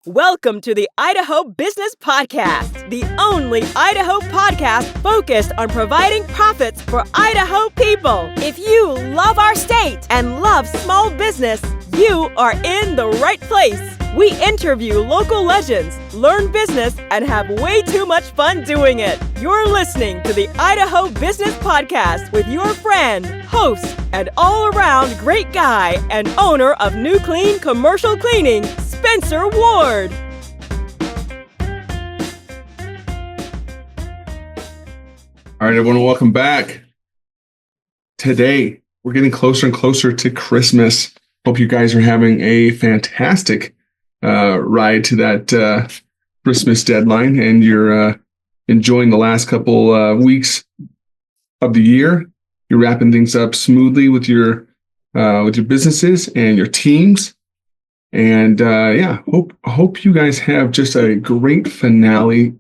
Welcome to the Idaho Business Podcast, the only Idaho podcast focused on providing profits for Idaho people. If you love our state and love small business, you are in the right place. We interview local legends, learn business, and have way too much fun doing it. You're listening to the Idaho Business Podcast with your friend, host, and all-around great guy and owner of New Clean Commercial Cleaning, Spencer Ward. All right, everyone, welcome back. Today, we're getting closer and closer to Christmas. Hope you guys are having a fantastic ride to that Christmas deadline, and you're enjoying the last couple weeks of the year. You're wrapping things up smoothly with your businesses and your teams. And hope you guys have just a great finale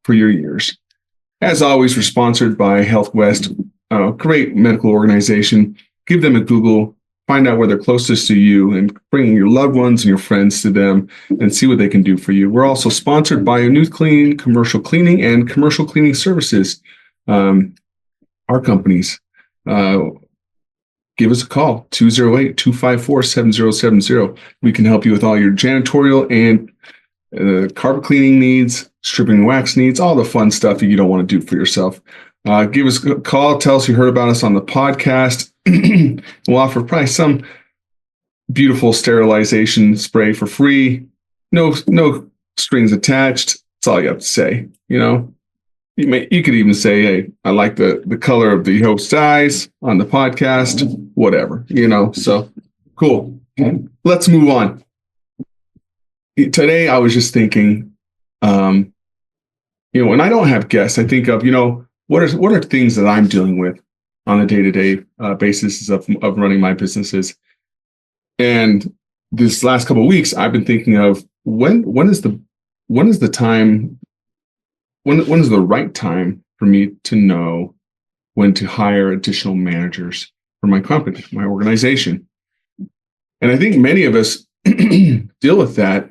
for your years. As always, we're sponsored by Health West, a great medical organization. Give them a Google, find out where they're closest to you, and bring your loved ones and your friends to them and see what they can do for you. We're also sponsored by New Clean Commercial Cleaning and Commercial Cleaning Services, our companies. Give us a call, 208-254-7070. We can help you with all your janitorial and carpet cleaning needs, stripping and wax needs, all the fun stuff that you don't want to do for yourself. Give us a call. Tell us you heard about us on the podcast. We'll offer probably some beautiful sterilization spray for free. No strings attached. That's all you have to say. You know, you could even say, "Hey, I like the color of the host's eyes on the podcast." Whatever, you know. So cool. Let's move on. Today, I was just thinking, when I don't have guests, I think of, what are things that I'm dealing with on a day-to-day basis of running my businesses. And this last couple of weeks, I've been thinking of when is the right time for me to know when to hire additional managers for my company, my organization. And I think many of us deal with that.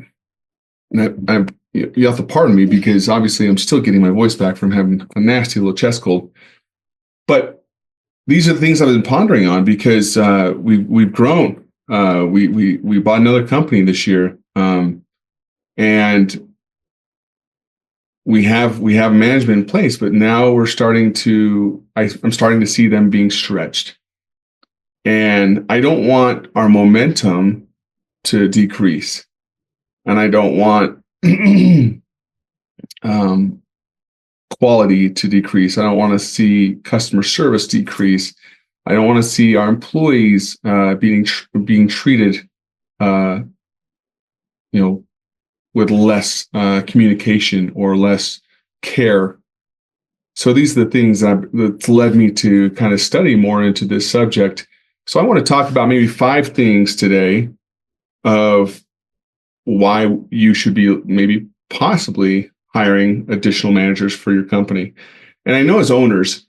And you have to pardon me because obviously I'm still getting my voice back from having a nasty little chest cold. But these are the things I've been pondering on because we've grown. We bought another company this year, and we have management in place. But now I'm starting to see them being stretched, and I don't want our momentum to decrease. And I don't want quality to decrease. I don't want to see customer service decrease. I don't want to see our employees being treated, with less communication or less care. So these are the things that's led me to kind of study more into this subject. So I want to talk about maybe 5 things today of why you should be maybe possibly hiring additional managers for your company. And I know as owners,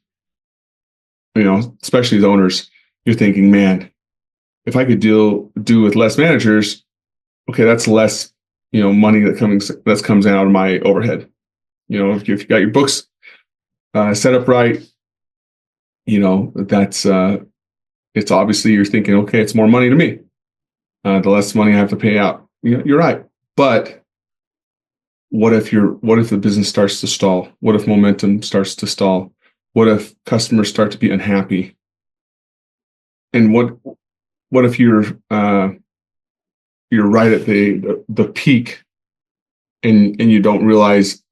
especially as owners, you're thinking, man, if I could do with less managers, okay, that's less, money that comes out of my overhead. If you got your books set up right, that's it's obviously you're thinking, okay, it's more money to me. The less money I have to pay out. You're right. But what if the business starts to stall? What if momentum starts to stall? What if customers start to be unhappy? And what if you're right at the peak and you don't realize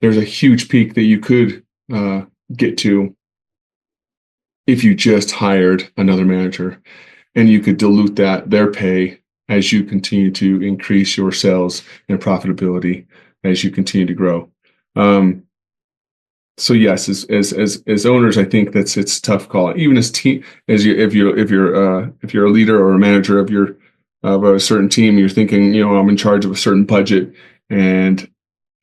there's a huge peak that you could get to if you just hired another manager, and you could dilute their pay as you continue to increase your sales and profitability as you continue to grow. So yes, as owners, I think it's a tough call. Even as if you're a leader or a manager of a certain team, you're thinking, I'm in charge of a certain budget, and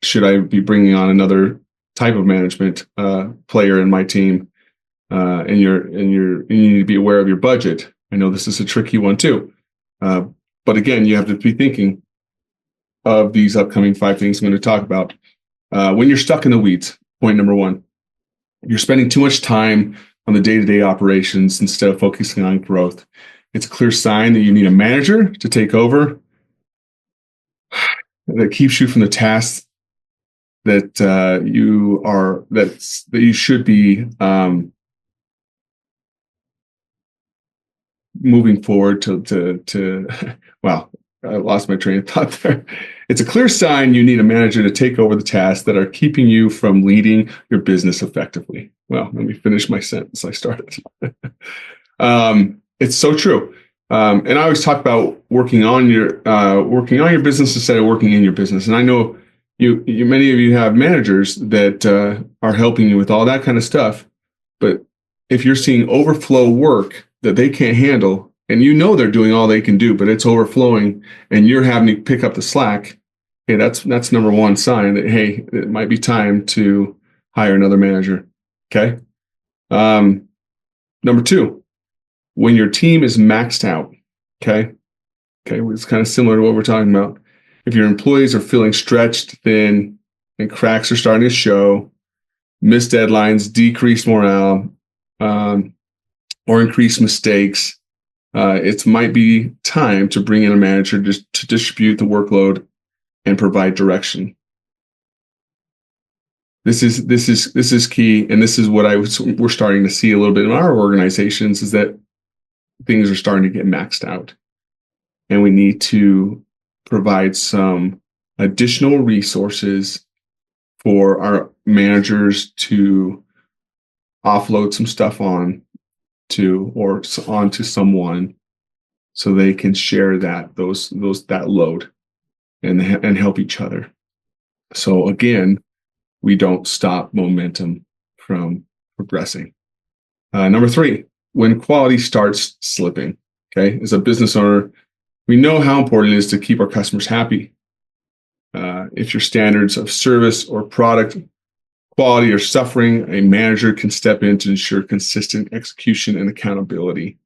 should I be bringing on another type of management player in my team? And you need to be aware of your budget. I know this is a tricky one too. But again, you have to be thinking, of these upcoming 5 things I'm going to talk about. When you're stuck in the weeds, point number 1, you're spending too much time on the day-to-day operations instead of focusing on growth. It's a clear sign that you need a manager to take over that keeps you from the tasks that you should be moving forward to wow, I lost my train of thought there. It's a clear sign you need a manager to take over the tasks that are keeping you from leading your business effectively. Well, let me finish my sentence I started. It's so true. And I always talk about working on your business instead of working in your business. And I know many of you have managers that are helping you with all that kind of stuff. But if you're seeing overflow work that they can't handle, and they're doing all they can do, but it's overflowing, and you're having to pick up the slack, hey, that's number 1 sign that, hey, it might be time to hire another manager. Okay. Number 2, when your team is maxed out. Okay, it's kind of similar to what we're talking about. If your employees are feeling stretched thin and cracks are starting to show, missed deadlines, decreased morale, or increased mistakes, it might be time to bring in a manager to distribute the workload and provide direction. This is key, and this is what we're starting to see a little bit in our organizations, is that things are starting to get maxed out, and we need to provide some additional resources for our managers to offload some stuff onto someone, so they can share that load and help each other. So again, we don't stop momentum from progressing. Number 3, when quality starts slipping. Okay, as a business owner, we know how important it is to keep our customers happy. If your standards of service or product quality are suffering, a manager can step in to ensure consistent execution and accountability.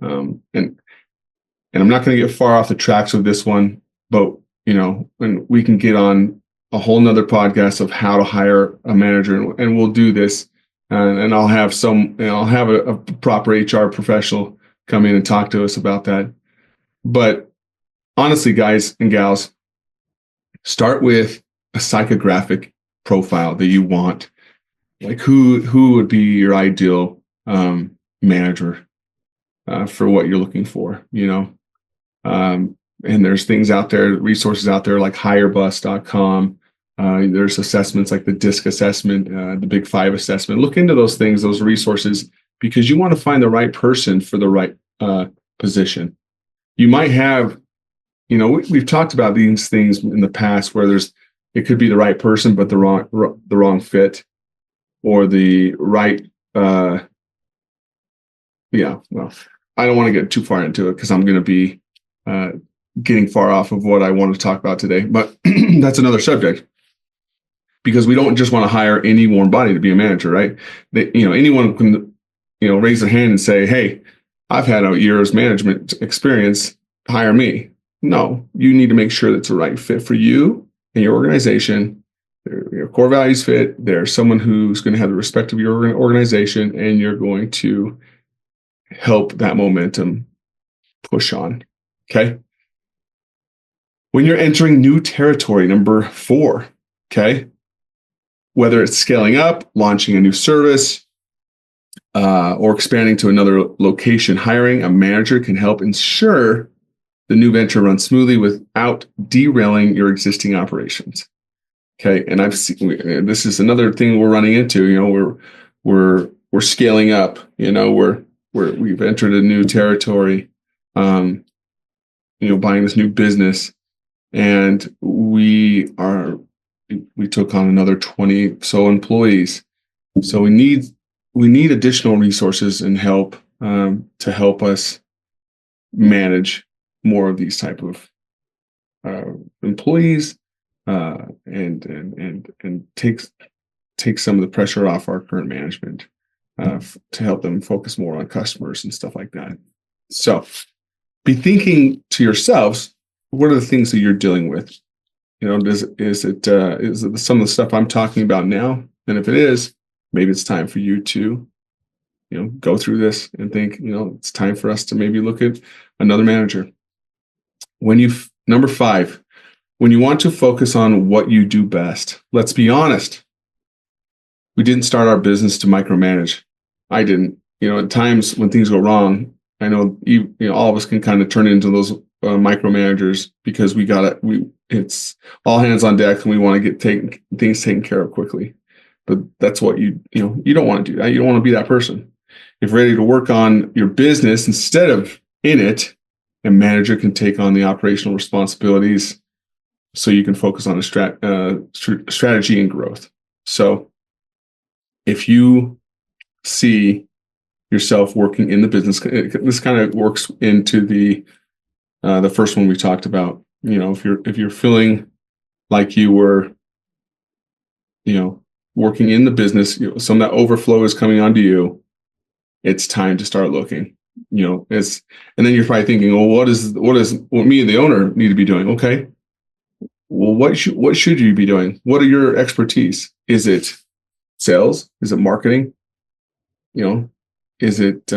And I'm not going to get far off the tracks with this one, but and we can get on a whole nother podcast of how to hire a manager, and we'll do this. And I'll have a proper HR professional come in and talk to us about that. But honestly, guys and gals, start with a psychographic profile that you want. Like who would be your ideal manager for what you're looking for, and there's things out there, resources out there like hirebus.com. There's assessments like the DISC assessment, the Big 5 assessment. Look into those things, those resources, because you want to find the right person for the right position. You might have, we've talked about these things in the past where it could be the right person, but the wrong fit, or the right, well, I don't want to get too far into it because I'm going to be getting far off of what I want to talk about today, but that's another subject. Because we don't just want to hire any warm body to be a manager, right? Anyone can, raise their hand and say, "Hey, I've had a year's management experience. Hire me." No, you need to make sure that's the right fit for you and your organization. Your core values fit. There's someone who's going to have the respect of your organization, and you're going to help that momentum push on. Okay. When you're entering new territory, number 4. Okay. Whether it's scaling up, launching a new service, or expanding to another location, hiring a manager can help ensure the new venture runs smoothly without derailing your existing operations. Okay, and I've seen this is another thing we're running into. We're scaling up. We've entered a new territory. Buying this new business, and we took on another 20 so employees. So we need additional resources and help to help us manage more of these type of employees and take some of the pressure off our current management to help them focus more on customers and stuff like that. So be thinking to yourselves, what are the things that you're dealing with? is it some of the stuff I'm talking about now? And if it is, maybe it's time for you to, go through this and think, it's time for us to maybe look at another manager. Number 5, when you want to focus on what you do best, let's be honest. We didn't start our business to micromanage. I didn't. At times when things go wrong, I know all of us can kind of turn into those micromanagers because it's all hands on deck and we want to get things taken care of quickly. But that's what you don't want to do that. You don't want to be that person. If you're ready to work on your business instead of in it, a manager can take on the operational responsibilities so you can focus on a strategy and growth. So if you see yourself working in the business, this kind of works into the first one we talked about. If you're feeling like you were, working in the business, some of that overflow is coming onto you. It's time to start looking. And then you're probably thinking, well, what me and the owner need to be doing? Okay, well, what should you be doing? What are your expertise? Is it sales? Is it marketing? Is it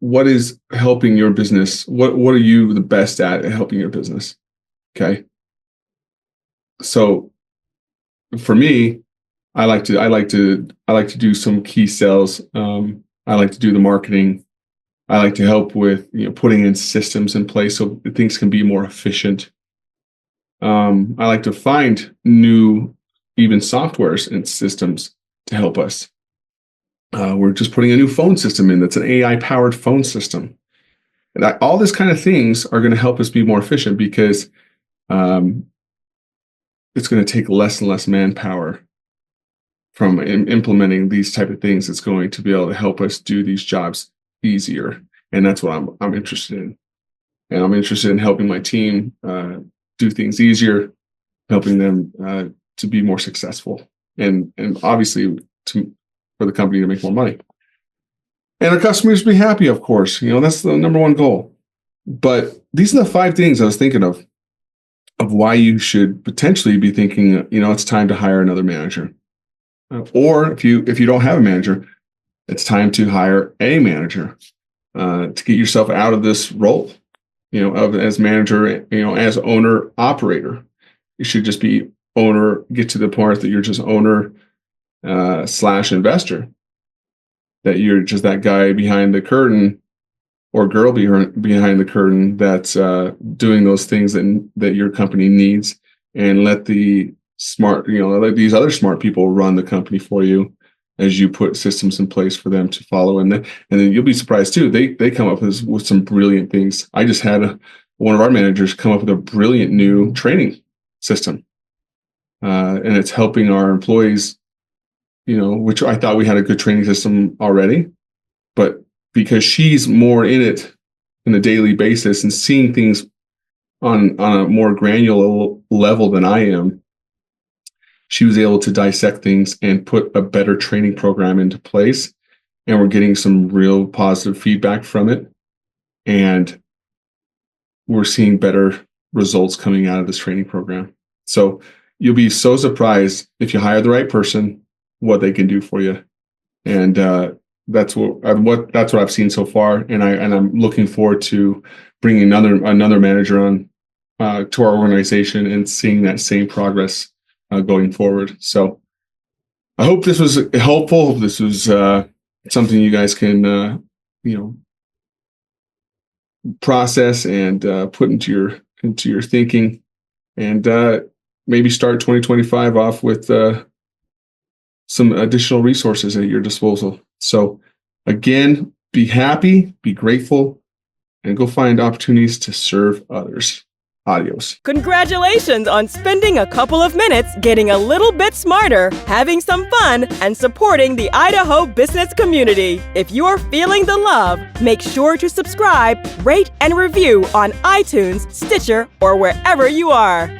what is helping your business? What are you the best at helping your business? Okay. So for me, I like to do some key sales. I like to do the marketing. I like to help with putting in systems in place so things can be more efficient. I like to find new even softwares and systems to help us. We're just putting a new phone system in that's an AI-powered phone system. And all this kind of things are going to help us be more efficient because it's going to take less and less manpower from implementing these type of things. It's going to be able to help us do these jobs easier. And that's what I'm interested in. And I'm interested in helping my team do things easier, helping them to be more successful, and obviously for the company to make more money. And our customers be happy, of course. That's the number one goal. But these are the 5 things I was thinking of why you should potentially be thinking, it's time to hire another manager. Or if you don't have a manager, it's time to hire a manager to get yourself out of this role, as manager, as owner operator. You should just be owner, get to the point that you're just owner / investor, that you're just that guy behind the curtain or girl behind the curtain that's doing those things that your company needs, and let the smart, let these other smart people run the company for you as you put systems in place for them to follow. And then you'll be surprised too. They come up with some brilliant things. I just had one of our managers come up with a brilliant new training system. And it's helping our employees, which I thought we had a good training system already, but because she's more in it on a daily basis and seeing things on a more granular level than I am, she was able to dissect things and put a better training program into place. And we're getting some real positive feedback from it. And we're seeing better results coming out of this training program. So you'll be so surprised if you hire the right person, what they can do for you. And that's what I've seen so far. And I'm looking forward to bringing another manager on to our organization and seeing that same progress going forward. So I hope this was helpful. Hope this was something you guys can process and put into your thinking, and maybe start 2025 off with some additional resources at your disposal. So again, be happy, be grateful, and go find opportunities to serve others. Adios. Congratulations on spending a couple of minutes getting a little bit smarter, having some fun, and supporting the Idaho business community. If you're feeling the love, make sure to subscribe, rate, and review on iTunes, Stitcher, or wherever you are.